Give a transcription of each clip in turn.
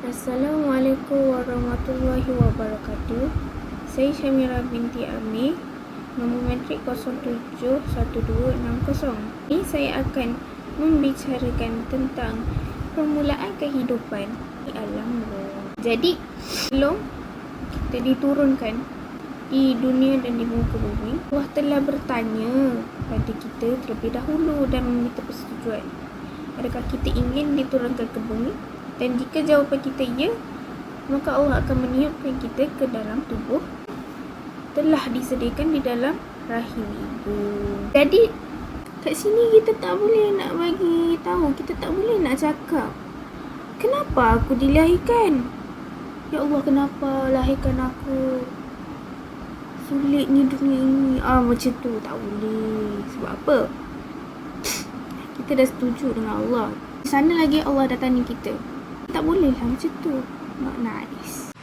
Assalamualaikum warahmatullahi wabarakatuh. Saya Syamira binti Amir, nombor matrik 071260. Ini saya akan membicarakan tentang permulaan kehidupan di alam roh. Jadi, sebelum kita diturunkan di dunia dan di muka bumi, Allah telah bertanya kepada kita terlebih dahulu dan meminta persetujuan. Adakah kita ingin diturunkan ke bumi? Dan jika jawapan kita ya, maka Allah akan meniupkan kita ke dalam tubuh telah disediakan di dalam rahim ibu. Jadi kat sini kita tak boleh nak bagi tahu, kita tak boleh nak cakap kenapa aku dilahirkan. Ya Allah, kenapa lahirkan aku? Sulitnya dunia ini. Macam tu tak boleh. Sebab apa? Kita dah setuju dengan Allah. Di sana lagi Allah dah tanya kita. Tak boleh lah macam tu. Not nice.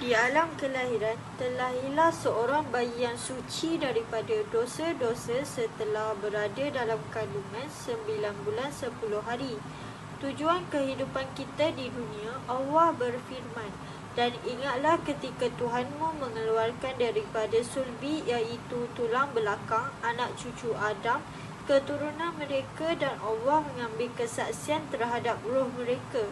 Di alam kelahiran, terlahirlah seorang bayi yang suci daripada dosa-dosa setelah berada dalam kandungan 9 bulan 10 hari. Tujuan kehidupan kita di dunia, Allah berfirman, dan ingatlah ketika Tuhanmu mengeluarkan daripada sulbi, iaitu tulang belakang, anak cucu Adam, keturunan mereka, dan Allah mengambil kesaksian terhadap roh mereka.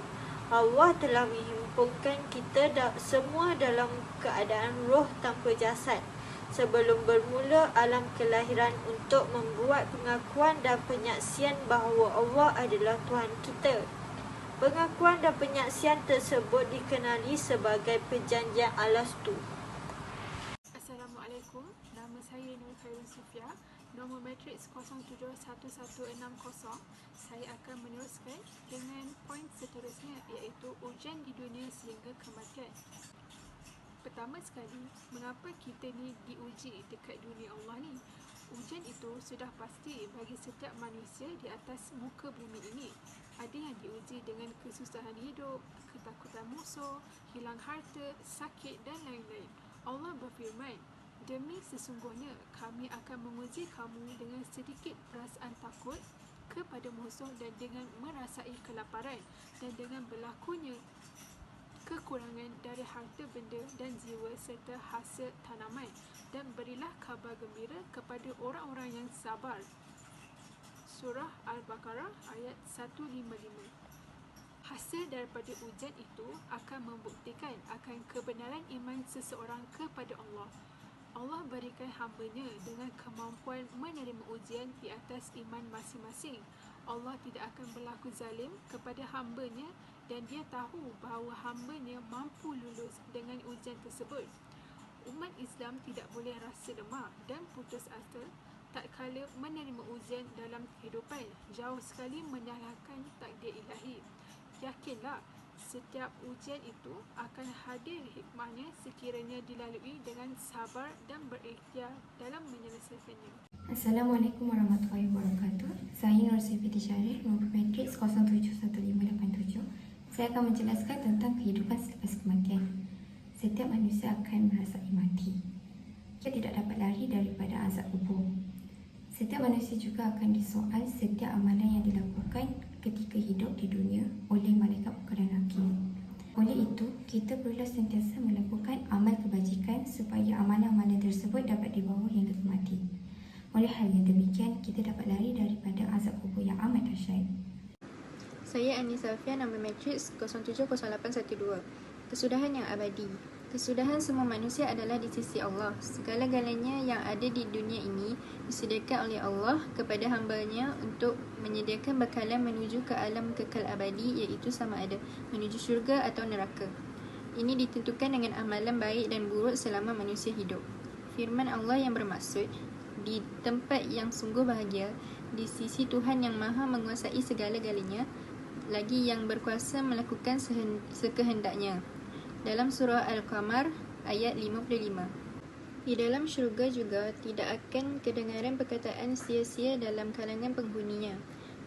Allah telah menghimpunkan kita semua dalam keadaan roh tanpa jasad sebelum bermula alam kelahiran untuk membuat pengakuan dan penyaksian bahawa Allah adalah Tuhan kita. Pengakuan dan penyaksian tersebut dikenali sebagai perjanjian Alastu. Assalamualaikum, nama saya Nur Khairul Sufia, nombor matriks 071160. Saya akan meneruskan dengan poin seterusnya, iaitu ujian di dunia sehingga kematian. Pertama sekali, mengapa kita ni diuji dekat dunia Allah ni? Ujian itu sudah pasti bagi setiap manusia di atas muka bumi ini. Ada yang diuji dengan kesusahan hidup, ketakutan musuh, hilang harta, sakit dan lain-lain. Allah berfirman, demi sesungguhnya kami akan menguji kamu dengan sedikit perasaan takut kepada musuh dan dengan merasai kelaparan dan dengan berlakunya kekurangan dari harta benda dan jiwa serta hasil tanaman, dan berilah khabar gembira kepada orang-orang yang sabar. Surah Al-Baqarah ayat 155. Hasil daripada ujian itu akan membuktikan akan kebenaran iman seseorang kepada Allah. Allah berikan hamba-Nya dengan kemampuan menerima ujian di atas iman masing-masing. Allah tidak akan berlaku zalim kepada hamba-Nya dan Dia tahu bahawa hamba-Nya mampu lulus dengan ujian tersebut. Umat Islam tidak boleh rasa lemah dan putus asa tak kala menerima ujian dalam kehidupan, jauh sekali menyalahkan takdir ilahi. Yakinlah, setiap ujian itu akan hadir hikmahnya sekiranya dilalui dengan sabar dan berikhtiar dalam menyelesaikannya. Assalamualaikum warahmatullahi wabarakatuh. Saya Nur Sifiti Syarif, nombor matriks 071587. Saya akan menjelaskan tentang kehidupan selepas kematian. Setiap manusia akan merasai mati. Ia tidak dapat lari daripada azab kubur. Setiap manusia juga akan disoal setiap amalan yang dilakukan ketika hidup di dunia oleh malaikat munkar dan nakir. Oleh itu, kita perlu sentiasa melakukan amal kebajikan supaya amalan-amalan tersebut dapat dibawa hingga kematian. Oleh hal yang demikian, kita dapat lari daripada azab kubur yang amat dahsyat. Saya Anissa Alfian, nombor matriks 070812. Kesudahan yang abadi. Kesudahan semua manusia adalah di sisi Allah. Segala-galanya yang ada di dunia ini disediakan oleh Allah kepada hamba-Nya untuk menyediakan bekalan menuju ke alam kekal abadi, iaitu sama ada menuju syurga atau neraka. Ini ditentukan dengan amalan baik dan buruk selama manusia hidup. Firman Allah yang bermaksud, di tempat yang sungguh bahagia, di sisi Tuhan yang maha menguasai segala-galanya, lagi yang berkuasa melakukan sekehendaknya. Dalam surah Al-Qamar ayat 55. Di dalam syurga juga tidak akan kedengaran perkataan sia-sia dalam kalangan penghuninya.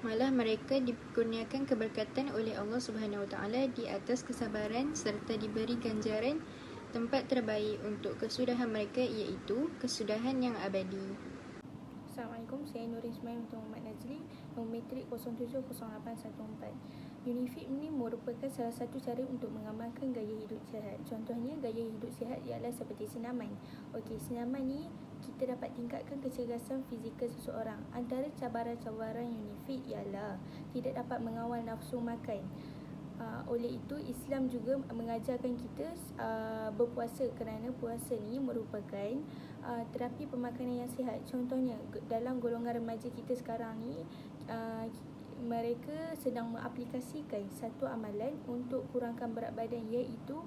Malah mereka dikurniakan keberkatan oleh Allah Subhanahu Wa Taala di atas kesabaran serta diberi ganjaran tempat terbaik untuk kesudahan mereka, iaitu kesudahan yang abadi. Assalamualaikum, saya Nurin Ismail untuk Muhammad Nazli, nombor matrik 070814. UniFit ini merupakan salah satu cara untuk mengamalkan gaya hidup sihat. Contohnya, gaya hidup sihat ialah seperti senaman. Okey, senaman ni kita dapat tingkatkan kecergasan fizikal seseorang. Antara cabaran-cabaran UniFit ialah tidak dapat mengawal nafsu makan. Oleh itu, Islam juga mengajarkan kita berpuasa kerana puasa ni merupakan terapi pemakanan yang sihat. Contohnya, dalam golongan remaja kita sekarang ni, mereka sedang mengaplikasikan satu amalan untuk kurangkan berat badan, iaitu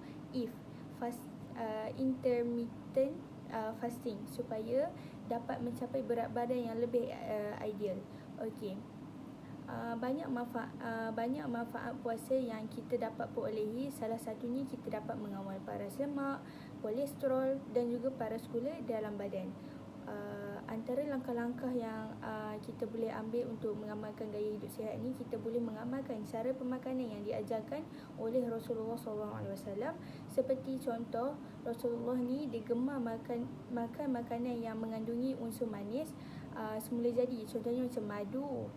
intermittent fasting, supaya dapat mencapai berat badan yang lebih ideal. Okey. Banyak manfaat puasa yang kita dapat perolehi. Salah satunya kita dapat mengawal paras lemak, kolesterol dan juga paras gula dalam badan. Antara langkah-langkah yang kita boleh ambil untuk mengamalkan gaya hidup sihat ni, kita boleh mengamalkan cara pemakanan yang diajarkan oleh Rasulullah SAW. Seperti contoh, Rasulullah ni dia gemar makan makanan yang mengandungi unsur manis semula jadi. Contohnya macam madu.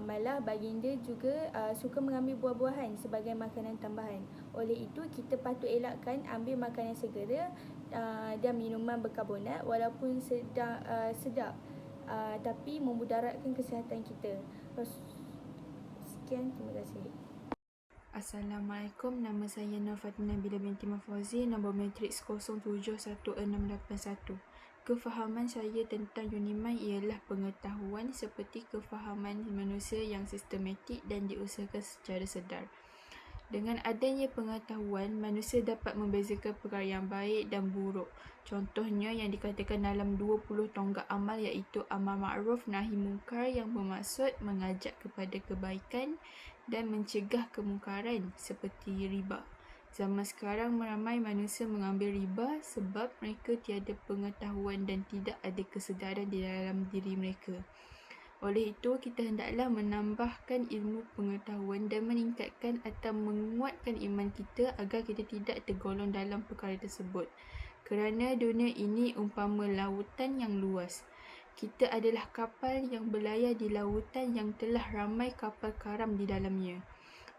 Malah baginda juga suka mengambil buah-buahan sebagai makanan tambahan. Oleh itu, kita patut elakkan ambil makanan segera dan minuman berkarbonat walaupun sedap, tapi memudaratkan kesihatan kita. Sekian, terima kasih. Assalamualaikum, nama saya Nur Fatimah Nabila binti Mafauzi, nombor matriks 071681. Kefahaman saya tentang UniMind ialah pengetahuan seperti kefahaman manusia yang sistematik dan diusahakan secara sedar. Dengan adanya pengetahuan, manusia dapat membezakan perkara yang baik dan buruk. Contohnya yang dikatakan dalam 20 tonggak amal, iaitu amal ma'ruf nahi mungkar, yang bermaksud mengajak kepada kebaikan dan mencegah kemungkaran seperti riba. Zaman sekarang ramai manusia mengambil riba sebab mereka tiada pengetahuan dan tidak ada kesedaran di dalam diri mereka. Oleh itu, kita hendaklah menambahkan ilmu pengetahuan dan meningkatkan atau menguatkan iman kita agar kita tidak tergolong dalam perkara tersebut. Kerana dunia ini umpama lautan yang luas. Kita adalah kapal yang berlayar di lautan yang telah ramai kapal karam di dalamnya.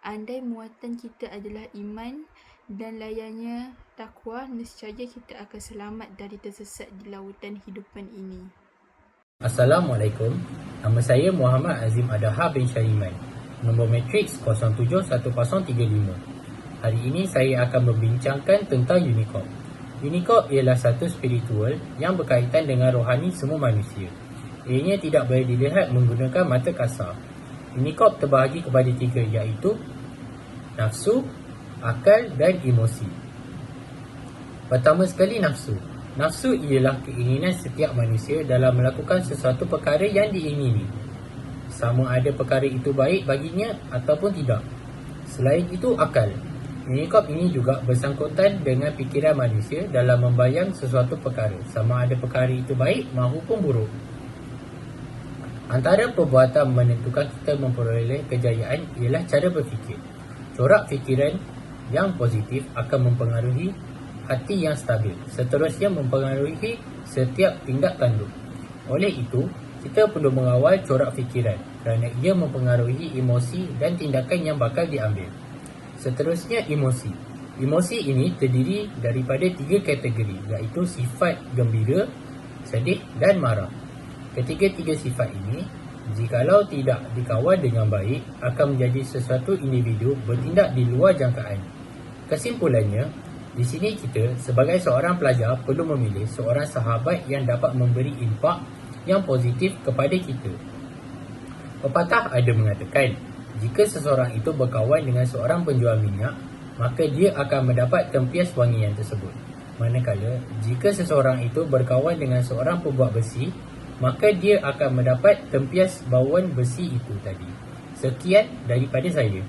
Andai muatan kita adalah iman dan layarnya takwa, nescaya kita akan selamat dari tersesat di lautan hidupan ini. Assalamualaikum. Nama saya Muhammad Azim Adaha bin Syaiman, nombor matriks 071035. Hari ini saya akan membincangkan tentang Unicorp. Unicorp ialah satu spiritual yang berkaitan dengan rohani semua manusia. Ianya tidak boleh dilihat menggunakan mata kasar. Unicorp terbahagi kepada 3, iaitu nafsu, akal dan emosi. Pertama sekali, nafsu. Nafsu ialah keinginan setiap manusia dalam melakukan sesuatu perkara yang diingini, sama ada perkara itu baik baginya ataupun tidak. Selain itu, akal. Unicorp ini juga bersangkutan dengan fikiran manusia dalam membayang sesuatu perkara, sama ada perkara itu baik maupun buruk. Antara perbuatan menentukan kita memperoleh kejayaan ialah cara berfikir. Corak fikiran yang positif akan mempengaruhi hati yang stabil, seterusnya mempengaruhi setiap tindak tanduk. Oleh itu, kita perlu mengawal corak fikiran kerana ia mempengaruhi emosi dan tindakan yang bakal diambil. Seterusnya, emosi. Emosi ini terdiri daripada 3 kategori, iaitu sifat gembira, sedih dan marah. Ketiga-tiga sifat ini, jikalau tidak dikawal dengan baik, akan menjadi sesuatu individu bertindak di luar jangkaan. Kesimpulannya, di sini kita sebagai seorang pelajar perlu memilih seorang sahabat yang dapat memberi impak yang positif kepada kita. Pepatah ada mengatakan, jika seseorang itu berkawan dengan seorang penjual minyak, maka dia akan mendapat tempias wangian tersebut. Manakala, jika seseorang itu berkawan dengan seorang pembuat besi, maka dia akan mendapat tempias bauan besi itu tadi. Sekian daripada saya.